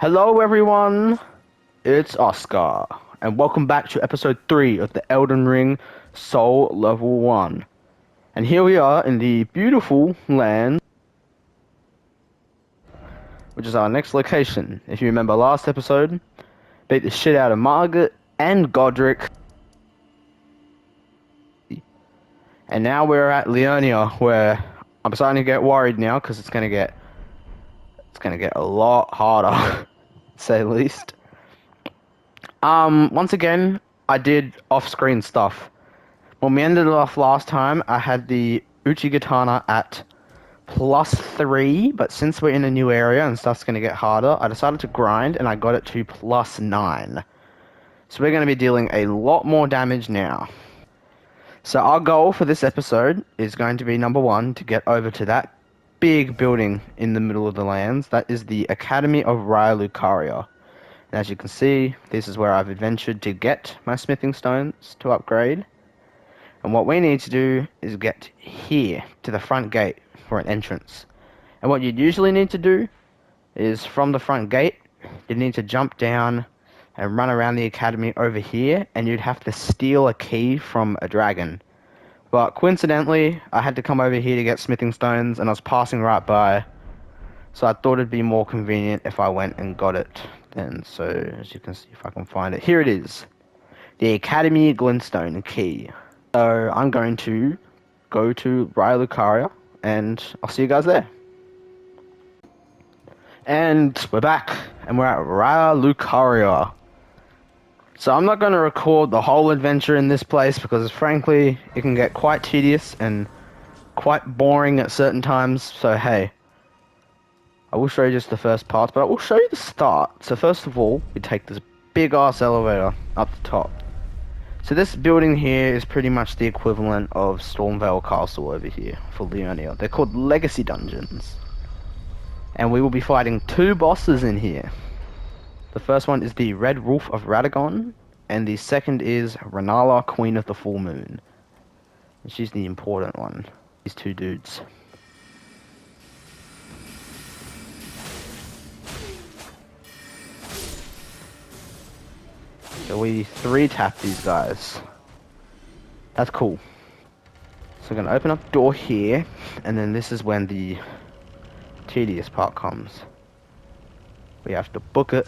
Hello, everyone. It's Oscar, and welcome back to episode 3 of the Elden Ring Soul Level 1. And here we are in the beautiful land, which is our next location. If you remember last episode, beat the shit out of Margaret and Godric. And now we're at Leonia, where I'm starting to get worried now because it's gonna get a lot harder, to say the least. Once again, I did off-screen stuff. When we ended it off last time, I had the Uchigatana at +3, but since we're in a new area and stuff's going to get harder, I decided to grind and I got it to +9. So we're going to be dealing a lot more damage now. So our goal for this episode is going to be, number one, to get over to that big building in the middle of the lands. That is the Academy of Raya Lucaria. And as you can see, this is where I've adventured to get my smithing stones to upgrade. And what we need to do is get here to the front gate for an entrance. And what you'd usually need to do is from the front gate, you need to jump down and run around the academy over here, and you'd have to steal a key from a dragon. But coincidentally, I had to come over here to get smithing stones, and I was passing right by, so I thought it'd be more convenient if I went and got it then. So as you can see, if I can find it, here it is, the Academy Glintstone key. So I'm going to go to Raya Lucaria, and I'll see you guys there. And we're back, and we're at Raya Lucaria. So I'm not going to record the whole adventure in this place because frankly, it can get quite tedious and quite boring at certain times. So hey, I will show you just the first parts, but I will show you the start. So first of all, we take this big ass elevator up the top. So this building here is pretty much the equivalent of Stormvale Castle over here for Leonia. They're called Legacy Dungeons. And we will be fighting two bosses in here. The first one is the Red Wolf of Radagon, and the second is Renala, Queen of the Full Moon. And she's the important one. These two dudes. So we 3-tap these guys. That's cool. So we're going to open up the door here, and then this is when the tedious part comes. We have to book it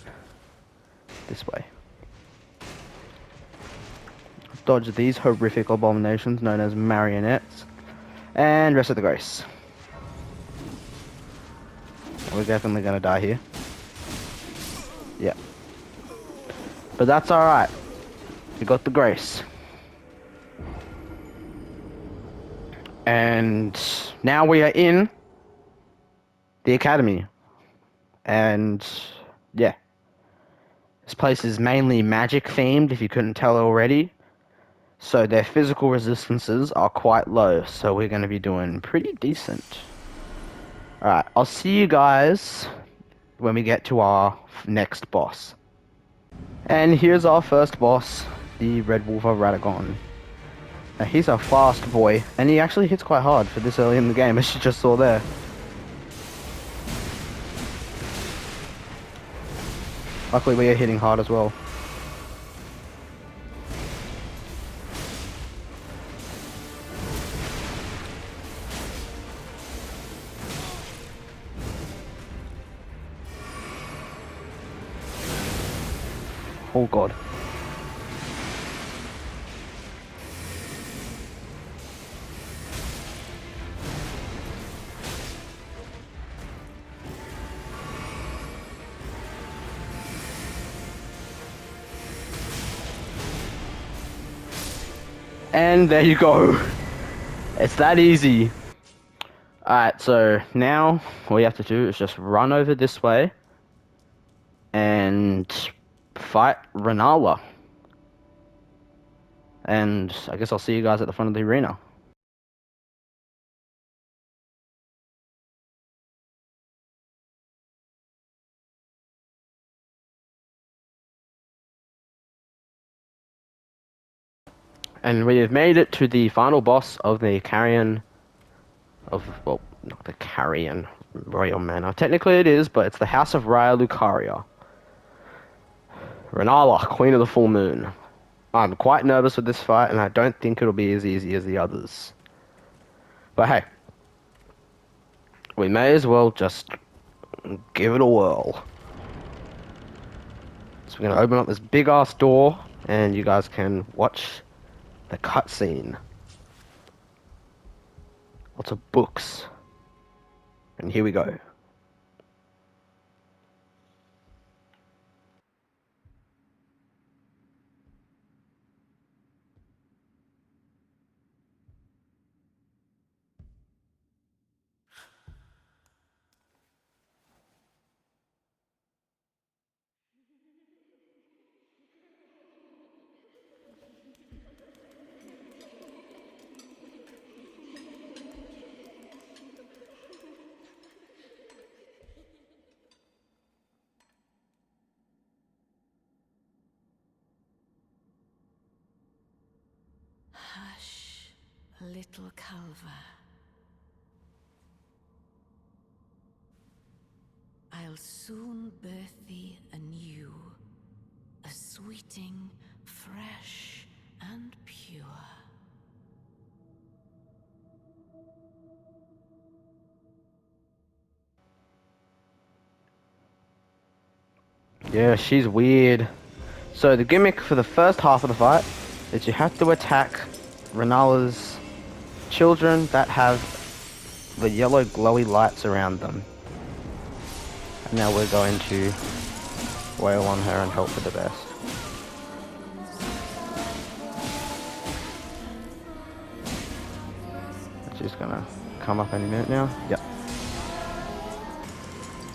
this way. Dodge these horrific abominations known as marionettes, and rest of the grace. We're definitely going to die here. Yeah. But that's alright. We got the grace. And now we are in the academy. And yeah. This place is mainly magic themed, if you couldn't tell already. So their physical resistances are quite low. So we're going to be doing pretty decent. Alright, I'll see you guys when we get to our next boss. And here's our first boss, the Red Wolf of Radagon. Now he's a fast boy, and he actually hits quite hard for this early in the game, as you just saw there. Luckily we are hitting hard as well. Oh god. And there you go. It's that easy. Alright, so now all you have to do is just run over this way and fight Renala. And I guess I'll see you guys at the front of the arena. And we have made it to the final boss of the Carrion not the Carrion Royal Manor. Technically it is, but it's the House of Raya Lucaria. Renala, Queen of the Full Moon. I'm quite nervous with this fight, and I don't think it'll be as easy as the others. But hey, we may as well just give it a whirl. So we're gonna open up this big ass door, and you guys can watch the cutscene. Lots of books. And here we go. Hush, little Calva. I'll soon birth thee anew, a sweeting, fresh and pure. Yeah, she's weird. So the gimmick for the first half of the fight is you have to attack Renala's children that have the yellow glowy lights around them. And now we're going to wail on her and hope for the best. She's gonna come up any minute now. Yep.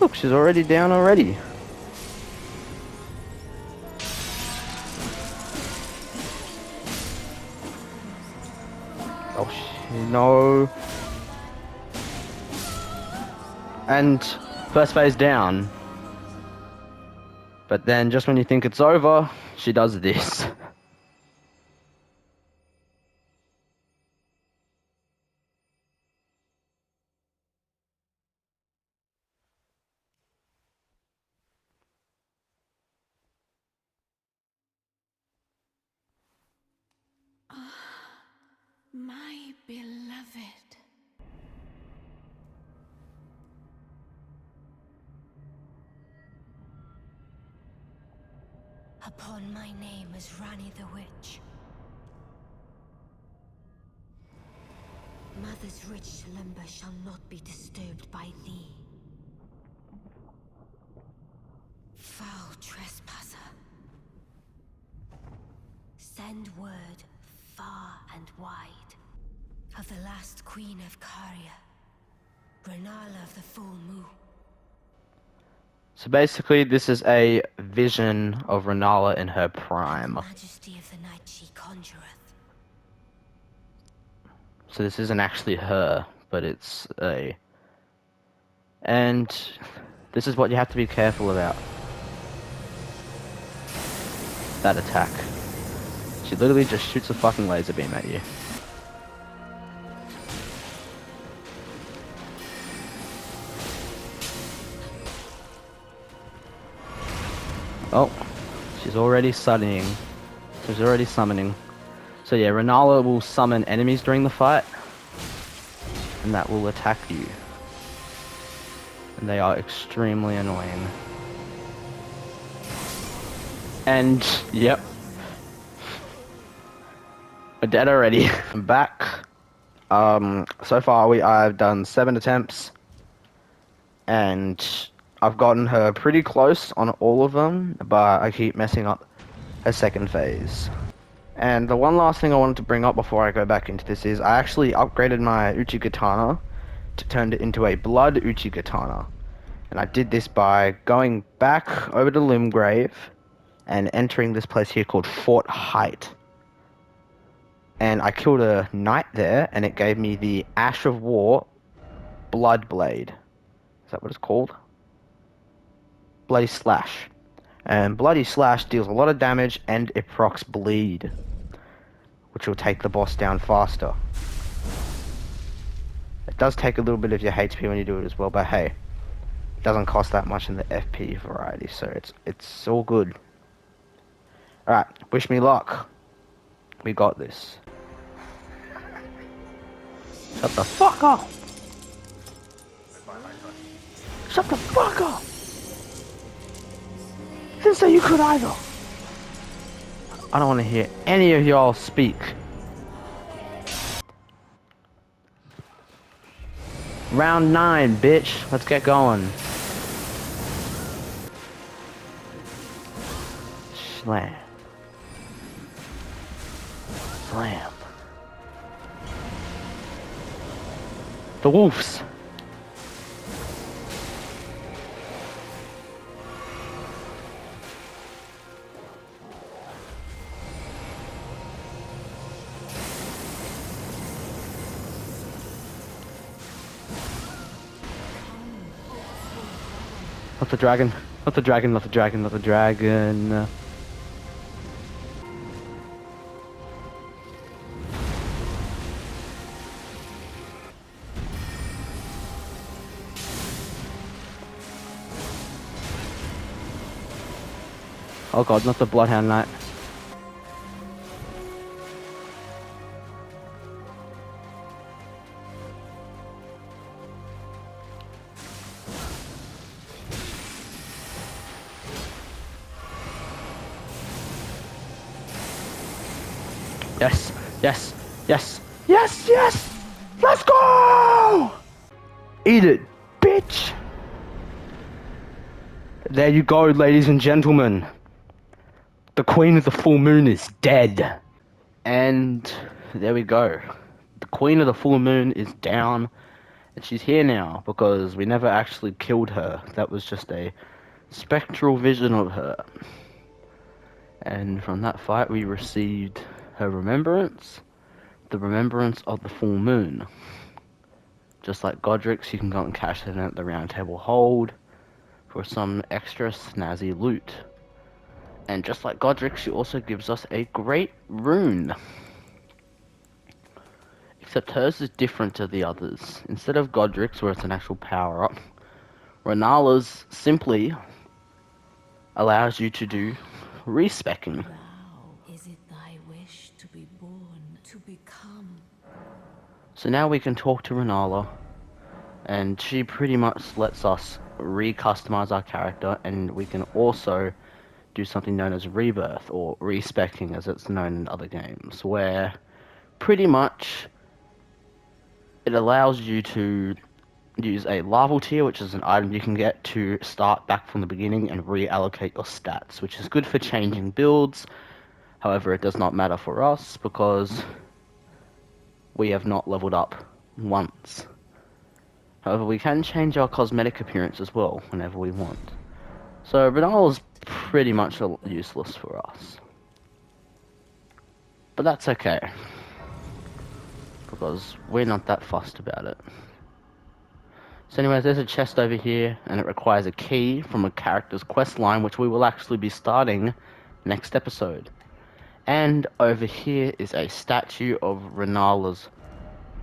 Look, she's already down already. Oh, no. And first phase down. But then just when you think it's over, she does this. My beloved. Upon my name as Rani the Witch. Mother's rich slumber shall not be disturbed by thee. Foul trespasser. Send word far and wide of the last queen of Caria, Renala of the Full Moon. So basically, this is a vision of Renala in her prime. The majesty of the night she conjureth. So this isn't actually her, but it's a... And this is what you have to be careful about. That attack. She literally just shoots a fucking laser beam at you. Oh, she's already studying. She's already summoning. So yeah, Renala will summon enemies during the fight, and that will attack you. And they are extremely annoying. And, yep. We're dead already. I'm back. So far I've done 7 attempts. And I've gotten her pretty close on all of them, but I keep messing up her second phase. And the one last thing I wanted to bring up before I go back into this is I actually upgraded my Uchigatana to turn it into a Blood Uchigatana. And I did this by going back over to Limgrave and entering this place here called Fort Height. And I killed a knight there, and it gave me the Ash of War Blood Blade. Is that what it's called? Bloody Slash. And Bloody Slash deals a lot of damage and it procs bleed, which will take the boss down faster. It does take a little bit of your HP when you do it as well, but hey, it doesn't cost that much in the FP variety, so it's all good. Alright, wish me luck. We got this. Shut the fuck up! Shut the fuck up! Didn't say you could either. I don't want to hear any of y'all speak. Round 9, bitch. Let's get going. Slam. Slam. The wolves. Not the dragon. Not the dragon, not the dragon, not the dragon. Oh god, not the Bloodhound Knight. Yes, yes, yes, yes, yes! Let's go! Eat it, bitch! There you go, ladies and gentlemen. The Queen of the Full Moon is dead. And there we go. The Queen of the Full Moon is down. And she's here now because we never actually killed her. That was just a spectral vision of her. And from that fight we received her remembrance. The remembrance of the full moon. Just like Godric's, you can go and cash it in at the Round Table Hold for some extra snazzy loot. And just like Godric's, she also gives us a great rune. Except hers is different to the others. Instead of Godric's, where it's an actual power-up, Renala's simply allows you to do respecking. Now is it thy wish to be born, to become? So now we can talk to Renala, and she pretty much lets us re-customize our character, and we can also do something known as rebirth, or respecking as it's known in other games, where pretty much it allows you to use a larval tier, which is an item you can get to start back from the beginning and reallocate your stats, which is good for changing builds. However, it does not matter for us because we have not leveled up once. However, we can change our cosmetic appearance as well whenever we want. So Renal is pretty much useless for us. But that's okay, because we're not that fussed about it. So anyways, there's a chest over here, and it requires a key from a character's quest line, which we will actually be starting next episode. And over here is a statue of Renala's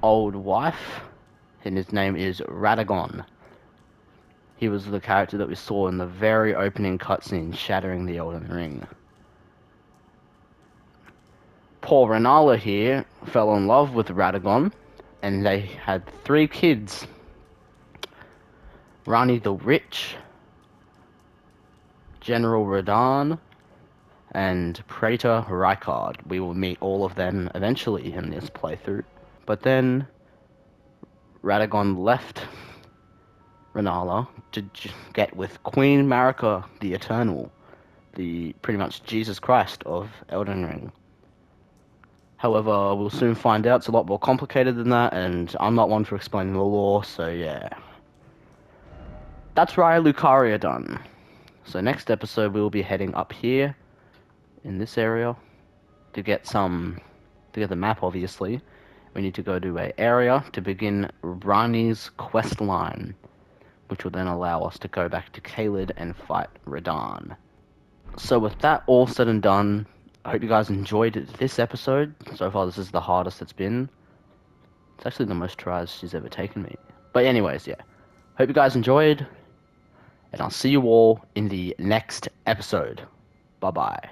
old wife, and his name is Radagon. He was the character that we saw in the very opening cutscene, shattering the Elden Ring. Poor Renala here fell in love with Radagon, and they had 3 kids. Rani the Rich, General Radahn, and Praetor Rykard. We will meet all of them eventually in this playthrough. But then Radagon left Renala to get with Queen Marika the Eternal, the pretty much Jesus Christ of Elden Ring. However, we'll soon find out it's a lot more complicated than that, and I'm not one for explaining the lore, so yeah. That's Raya Lucaria done. So next episode we will be heading up here, in this area, to get the map obviously. We need to go to an area to begin Rani's quest line, which will then allow us to go back to Caelid and fight Radahn. So with that all said and done, I hope you guys enjoyed this episode. So far this is the hardest it's been. It's actually the most tries she's ever taken me. But anyways, yeah. Hope you guys enjoyed, and I'll see you all in the next episode. Bye-bye.